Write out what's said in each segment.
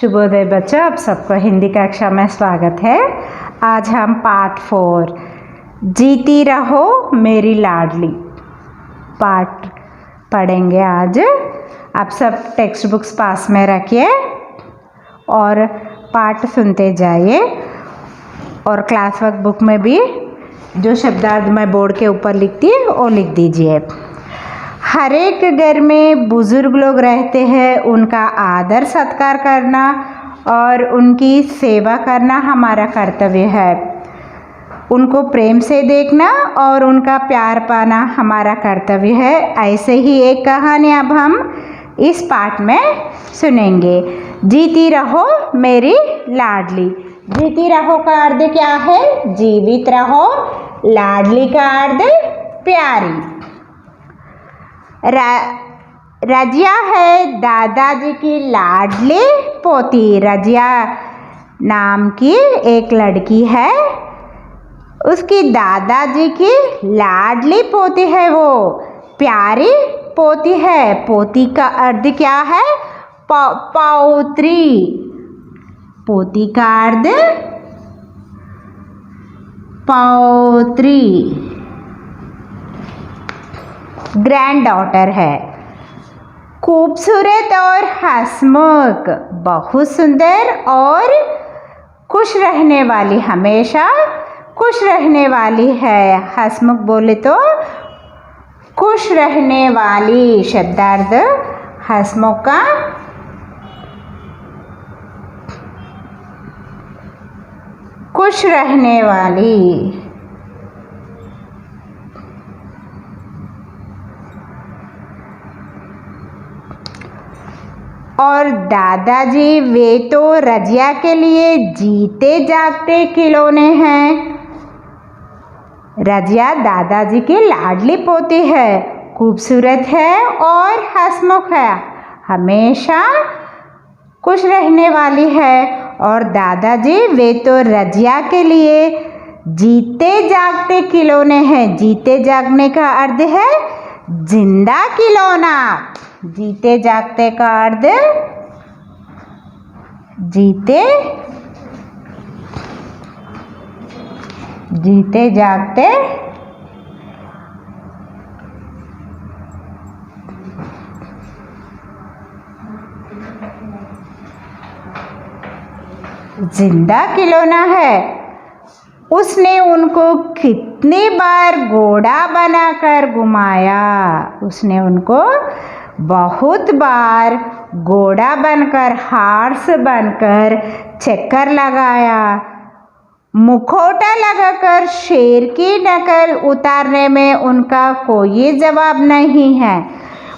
शुभोदय बच्चों, आप सबको हिंदी कक्षा में स्वागत है। आज हम पाठ 4 जीती रहो मेरी लाडली पाठ पढ़ेंगे। आज आप सब टेक्स्ट बुक्स पास में रखिए और पाठ सुनते जाइए और क्लास वर्क बुक में भी जो शब्दार्थ मैं बोर्ड के ऊपर लिखती है वो लिख दीजिए। हर एक घर में बुजुर्ग लोग रहते हैं, उनका आदर सत्कार करना और उनकी सेवा करना हमारा कर्तव्य है। उनको प्रेम से देखना और उनका प्यार पाना हमारा कर्तव्य है। ऐसे ही एक कहानी अब हम इस पाठ में सुनेंगे। जीती रहो मेरी लाडली। जीती रहो का अर्थ क्या है? जीवित रहो। लाडली का अर्थ प्यारी। रजिया है दादाजी की लाडली पोती। रजिया नाम की एक लड़की है, उसकी दादाजी की लाडली पोती है, वो प्यारी पोती है। पोती का अर्थ क्या है? पौत्री। पोती का अर्थ पौत्री। ग्रैंड डॉटर है। खूबसूरत और हंसमुख, बहुत सुंदर और खुश रहने वाली, हमेशा खुश रहने वाली है। हंसमुख बोले तो खुश रहने वाली। शब्दार्थ हंसमुख का खुश रहने वाली। और दादाजी वे तो रजिया के लिए जीते जागते खिलौने हैं। रजिया दादाजी की लाडली पोती है, खूबसूरत है और हंसमुख है, हमेशा खुश रहने वाली है। और दादाजी वे तो रजिया के लिए जीते जागते खिलौने हैं। जीते जागने का अर्थ है जिंदा खिलौना। जीते जागते का अर्थ जीते जागते जिंदा खिलौना है। उसने उनको कितनी बार घोड़ा बनाकर घुमाया। उसने उनको बहुत बार घोड़ा बनकर, हार्स बनकर चक्कर लगाया। मुखौटा लगाकर शेर की नकल उतारने में उनका कोई जवाब नहीं है।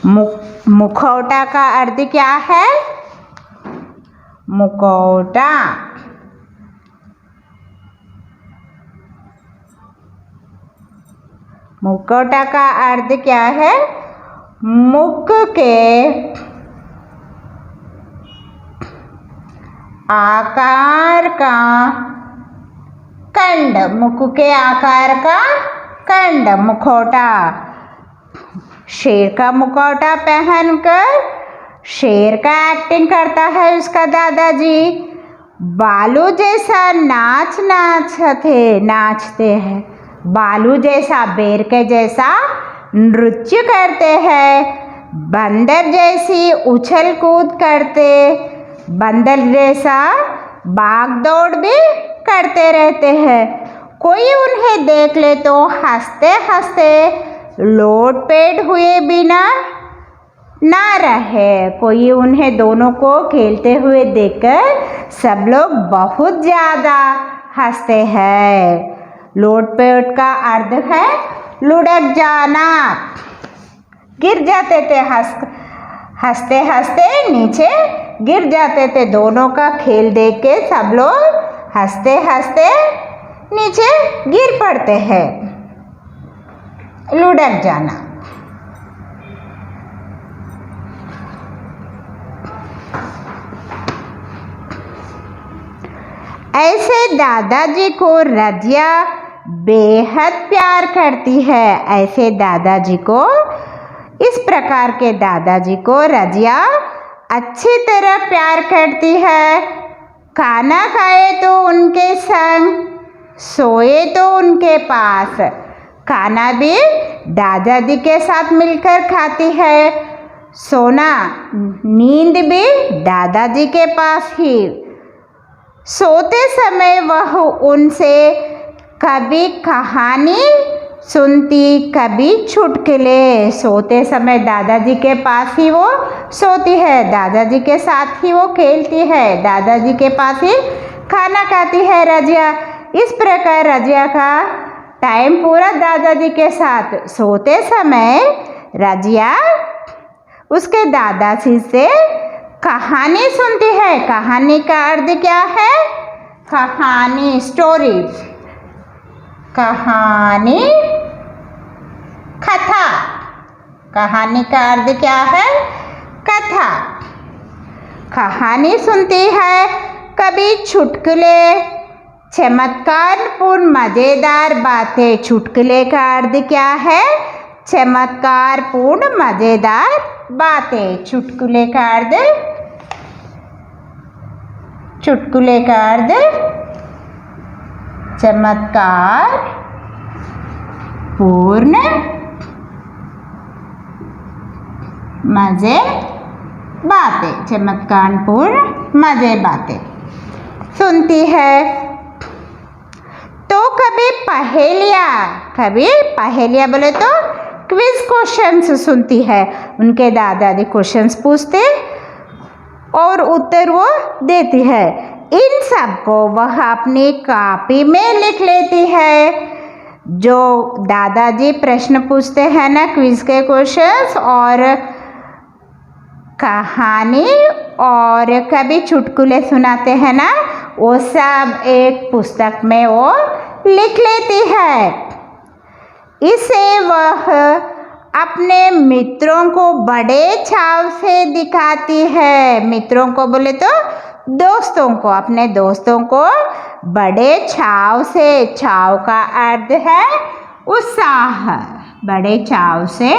मुखौटा का अर्थ क्या है? मुखौटा। मुखौटा का अर्थ क्या है? मुख के आकार का कंड। मुख के आकार का कंड, मुखौटा। शेर का मुखौटा पहनकर शेर का एक्टिंग करता है उसका दादाजी। बालू जैसा नाचते हैं। बालू जैसा, बेर के जैसा नृत्य करते हैं। बंदर जैसी उछल कूद करते, बंदर जैसा भाग दौड़ भी करते रहते हैं। कोई उन्हें देख ले तो हंसते हंसते लोटपेट हुए बिना ना रहे। कोई उन्हें दोनों को खेलते हुए देखकर सब लोग बहुत ज़्यादा हंसते हैं। लोटपेट का अर्थ है लुढ़क जाना। गिर जाते थे, हंसते हंसते नीचे गिर जाते थे। दोनों का खेल देख के सब लोग हंसते हंसते नीचे गिर पड़ते हैं। लुढ़क जाना। ऐसे दादाजी को रजिया बेहद प्यार करती है। ऐसे दादाजी को, इस प्रकार के दादाजी को रजिया अच्छी तरह प्यार करती है। खाना खाए तो उनके संग, सोए तो उनके पास। खाना भी दादाजी के साथ मिलकर खाती है, सोना नींद भी दादाजी के पास ही। सोते समय वह उनसे कभी कहानी सुनती, कभी चुटकुले। सोते समय दादाजी के पास ही वो सोती है, दादाजी के साथ ही वो खेलती है, दादाजी के पास ही खाना खाती है रजिया। इस प्रकार रजिया का टाइम पूरा दादाजी के साथ। सोते समय रजिया उसके दादाजी से कहानी सुनती है। कहानी का अर्थ क्या है? कहानी, स्टोरीज। कहानी, कथा। कहानी का अर्थ क्या है? कथा। कहानी सुनती है, कभी चुटकुले, चमत्कारपूर्ण मज़ेदार बातें। चुटकुले का अर्थ क्या है? चमत्कारपूर्ण मज़ेदार बातें। चुटकुले का अर्थ, चुटकुले का अर्थ चमत्कार पूर्ण मजे बातें। चमत्कारपूर्ण मजे बातें सुनती है। तो कभी पहेलियाँ बोले तो क्विज क्वेश्चंस सुनती है। उनके दादाजी क्वेश्चंस पूछते और उत्तर वो देती है। इन सब को वह अपनी कॉपी में लिख लेती है। जो दादाजी प्रश्न पूछते हैं ना, क्विज के क्वेश्चंस और कहानी और कभी चुटकुले सुनाते हैं ना, वो सब एक पुस्तक में वो लिख लेती है। इसे वह अपने मित्रों को बड़े चाव से दिखाती है। मित्रों को बोले तो दोस्तों को, अपने दोस्तों को बड़े चाव से। चाव का अर्थ है उत्साह। बड़े चाव से,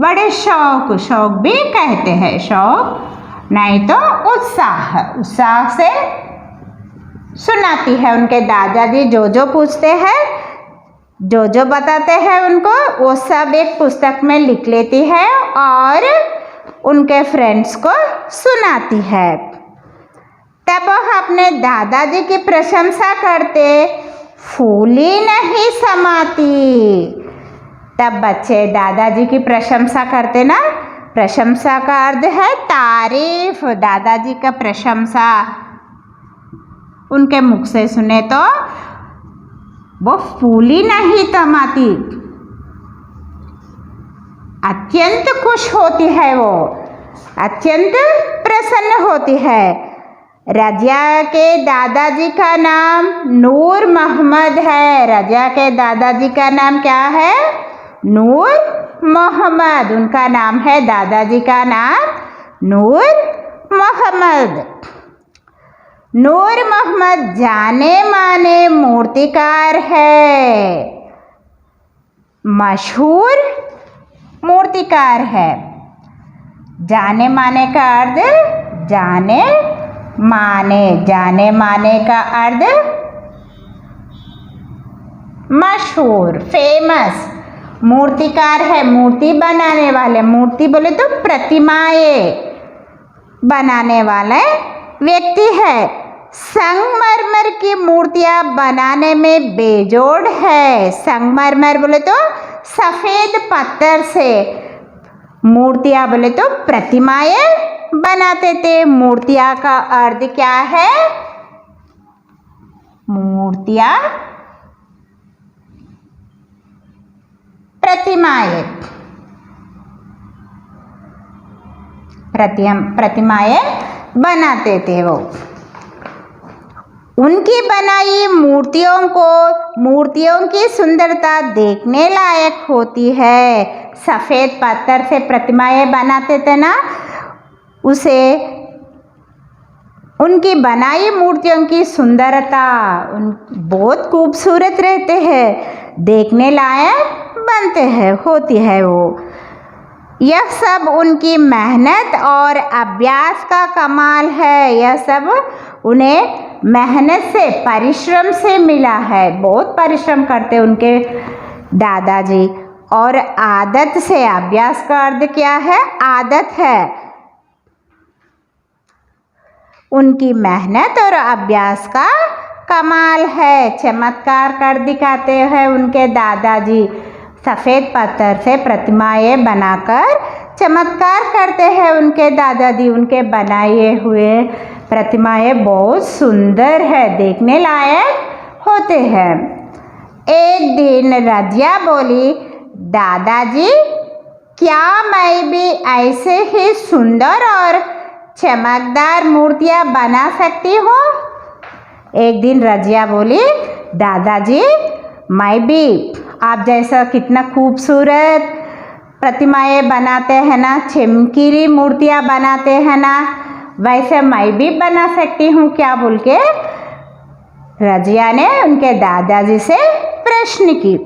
बड़े शौक, शौक भी कहते हैं, शौक नहीं तो उत्साह, उत्साह से सुनाती है। उनके दादाजी जो जो पूछते हैं, जो जो बताते हैं उनको, वो सब एक पुस्तक में लिख लेती है और उनके फ्रेंड्स को सुनाती है। तब वह अपने दादाजी की प्रशंसा करते, फूली नहीं समाती। तब बच्चे दादाजी की प्रशंसा करते ना, प्रशंसा का अर्थ है तारीफ। दादाजी का प्रशंसा उनके मुख से सुने तो वो फूली नहीं समाती, अत्यंत खुश होती है, वो अत्यंत प्रसन्न होती है। रजिया के दादाजी का नाम नूर मोहम्मद है। रजिया के दादाजी का नाम क्या है? नूर मोहम्मद। उनका नाम है, दादाजी का नाम नूर मोहम्मद। नूर मोहम्मद जाने माने मूर्तिकार है, मशहूर मूर्तिकार है। जाने माने का अर्थ, जाने माने, जाने माने का अर्थ मशहूर, फेमस मूर्तिकार है। मूर्ति बनाने वाले, मूर्ति बोले तो प्रतिमाएं बनाने वाले व्यक्ति है। संगमरमर की मूर्तियां बनाने में बेजोड़ है। संगमरमर बोले तो सफेद पत्थर से मूर्तियां बोले तो प्रतिमाएं बनाते थे। मूर्तियां का अर्थ क्या है? मूर्तियां, प्रतिमाएं, प्रतिमाएं बनाते थे वो। उनकी बनाई मूर्तियों की सुंदरता देखने लायक होती है। सफ़ेद पत्थर से प्रतिमाएं बनाते थे ना, उसे उनकी बनाई मूर्तियों की सुंदरता बहुत खूबसूरत रहते हैं, देखने लायक बनते हैं, होती है वो। यह सब उनकी मेहनत और अभ्यास का कमाल है। यह सब उन्हें मेहनत से, परिश्रम से मिला है। बहुत परिश्रम करते उनके दादाजी। और आदत से, अभ्यास का अर्थ क्या है? आदत है। उनकी मेहनत और अभ्यास का कमाल है। चमत्कार कर दिखाते हैं उनके दादाजी। सफ़ेद पत्थर से प्रतिमाएं बनाकर चमत्कार करते हैं उनके दादाजी। उनके बनाए हुए प्रतिमाएं बहुत सुंदर है, देखने लायक होते हैं। एक दिन रजिया बोली, दादाजी क्या मैं भी ऐसे ही सुंदर और चमकदार मूर्तियाँ बना सकती हूँ? एक दिन रजिया बोली, दादाजी मैं भी आप जैसा कितना खूबसूरत प्रतिमाएं बनाते हैं ना, चमकीली मूर्तियाँ बनाते हैं ना, वैसे मैं भी बना सकती हूँ क्या? बोल के रजिया ने उनके दादाजी से प्रश्न की।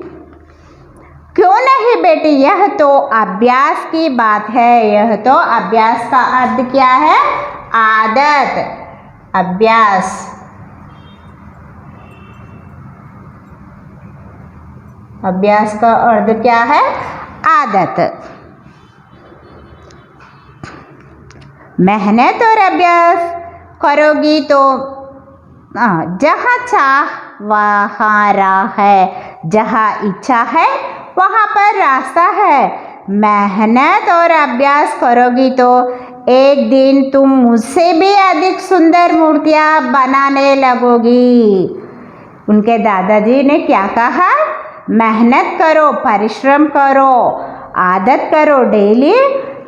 क्यों नहीं बेटी, यह तो अभ्यास की बात है। यह तो अभ्यास का अर्थ क्या है? आदत, अभ्यास। अभ्यास का अर्थ क्या है? आदत। मेहनत और अभ्यास करोगी तो जहाँ चाह वहाँ राह है, जहाँ इच्छा है वहाँ पर रास्ता है। मेहनत और अभ्यास करोगी तो एक दिन तुम मुझसे भी अधिक सुंदर मूर्तियाँ बनाने लगोगी। उनके दादाजी ने क्या कहा? मेहनत करो, परिश्रम करो, आदत करो। डेली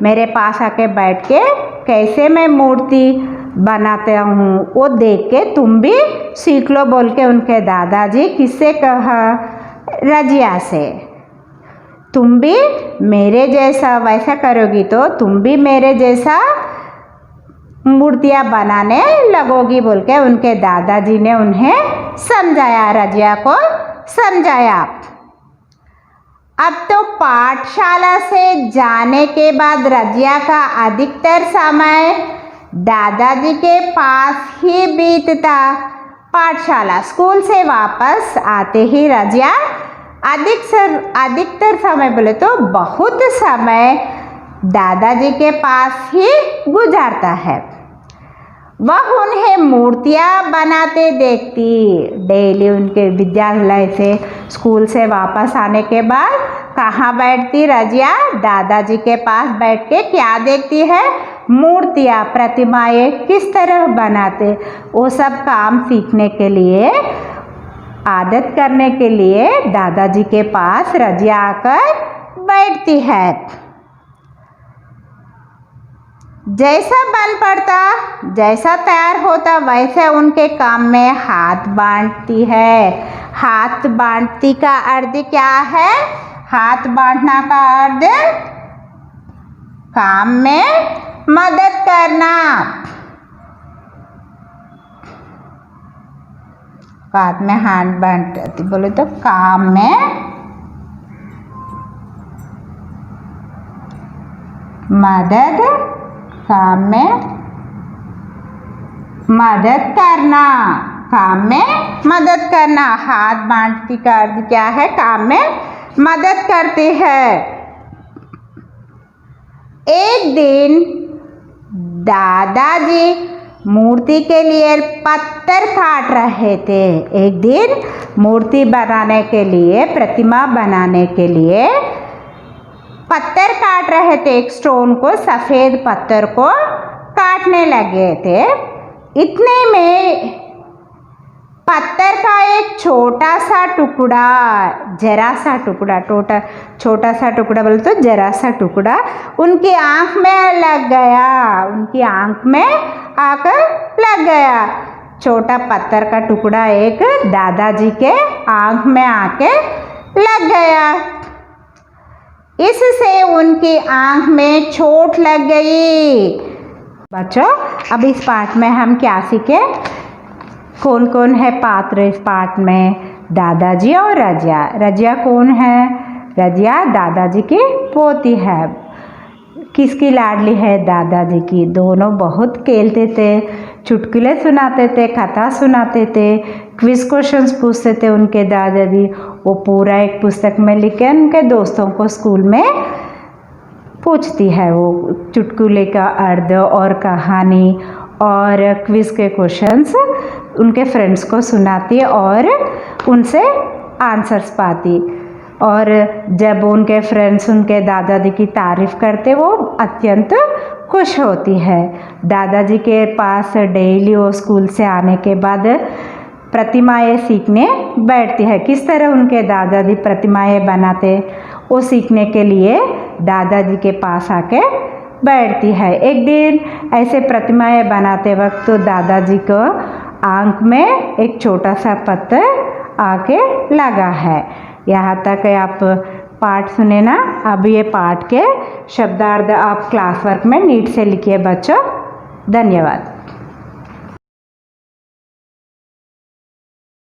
मेरे पास आके बैठ के कैसे मैं मूर्ति बनाते हूँ वो देख के तुम भी सीख लो, बोल के उनके दादाजी किससे कहा? रजिया से। तुम भी मेरे जैसा वैसा करोगी तो तुम भी मेरे जैसा मूर्तियाँ बनाने लगोगी, बोल के उनके दादाजी ने उन्हें समझाया, रजिया को समझाया। अब तो पाठशाला से जाने के बाद रजिया का अधिकतर समय दादाजी के पास ही बीतता। पाठशाला, स्कूल से वापस आते ही रजिया अधिकतर समय बोले तो बहुत समय दादाजी के पास ही गुजारता है। वह उन्हें मूर्तियाँ बनाते देखती। डेली उनके विद्यालय से, स्कूल से वापस आने के बाद कहाँ बैठती रजिया? दादाजी के पास बैठ के क्या देखती है? मूर्तियाँ, प्रतिमाएं किस तरह बनाते, वो सब काम सीखने के लिए, आदत करने के लिए दादाजी के पास रजिया आकर बैठती है। जैसा बन पड़ता, जैसा तैयार होता, वैसे उनके काम में हाथ बांटती है। हाथ बांटती का अर्थ क्या है? हाथ बांटना का अर्थ काम में मदद करना। हाथ में हाथ बांटती बोले तो काम में मदद, काम में मदद करना, काम में मदद करना। हाथ बांटती का अर्थ क्या है? काम में मदद करती है। एक दिन दादाजी मूर्ति के लिए पत्थर काट रहे थे। एक दिन मूर्ति बनाने के लिए, प्रतिमा बनाने के लिए पत्थर काट रहे थे। एक स्टोन को, सफ़ेद पत्थर को काटने लगे थे। इतने में पत्थर का एक छोटा सा टुकड़ा, जरा सा टुकड़ा, छोटा सा टुकड़ा बोले तो जरा सा टुकड़ा उनकी आँख में लग गया। उनकी आँख में आकर लग गया। छोटा पत्थर का टुकड़ा एक दादाजी के आँख में आके लग गया। इससे उनकी आँख में चोट लग गई। बच्चों, अब इस पाठ में हम क्या सीखे? कौन कौन है पात्र इस पाठ में? दादाजी और रजिया। रजिया कौन है? रजिया दादाजी की पोती है। किसकी लाडली है? दादाजी की। दोनों बहुत खेलते थे, चुटकुले सुनाते थे, कथा सुनाते थे, क्विज क्वेश्चंस पूछते थे उनके दादाजी। वो पूरा एक पुस्तक में लिख के उनके दोस्तों को स्कूल में पूछती है। वो चुटकुले का अर्थ और कहानी और क्विज के क्वेश्चंस उनके फ्रेंड्स को सुनाती और उनसे आंसर्स पाती। और जब उनके फ्रेंड्स उनके दादाजी की तारीफ़ करते वो अत्यंत खुश होती है। दादाजी के पास डेली वो स्कूल से आने के बाद प्रतिमाएं सीखने बैठती है। किस तरह उनके दादाजी प्रतिमाएं बनाते वो सीखने के लिए दादाजी के पास आके बैठती है। एक दिन ऐसे प्रतिमाएं बनाते वक्त तो दादाजी को आंख में एक छोटा सा पत्थर आके लगा है। यहाँ तक आप पाठ सुने ना। अब ये पाठ के शब्दार्थ आप क्लास वर्क में नीट से लिखिए बच्चों। धन्यवाद।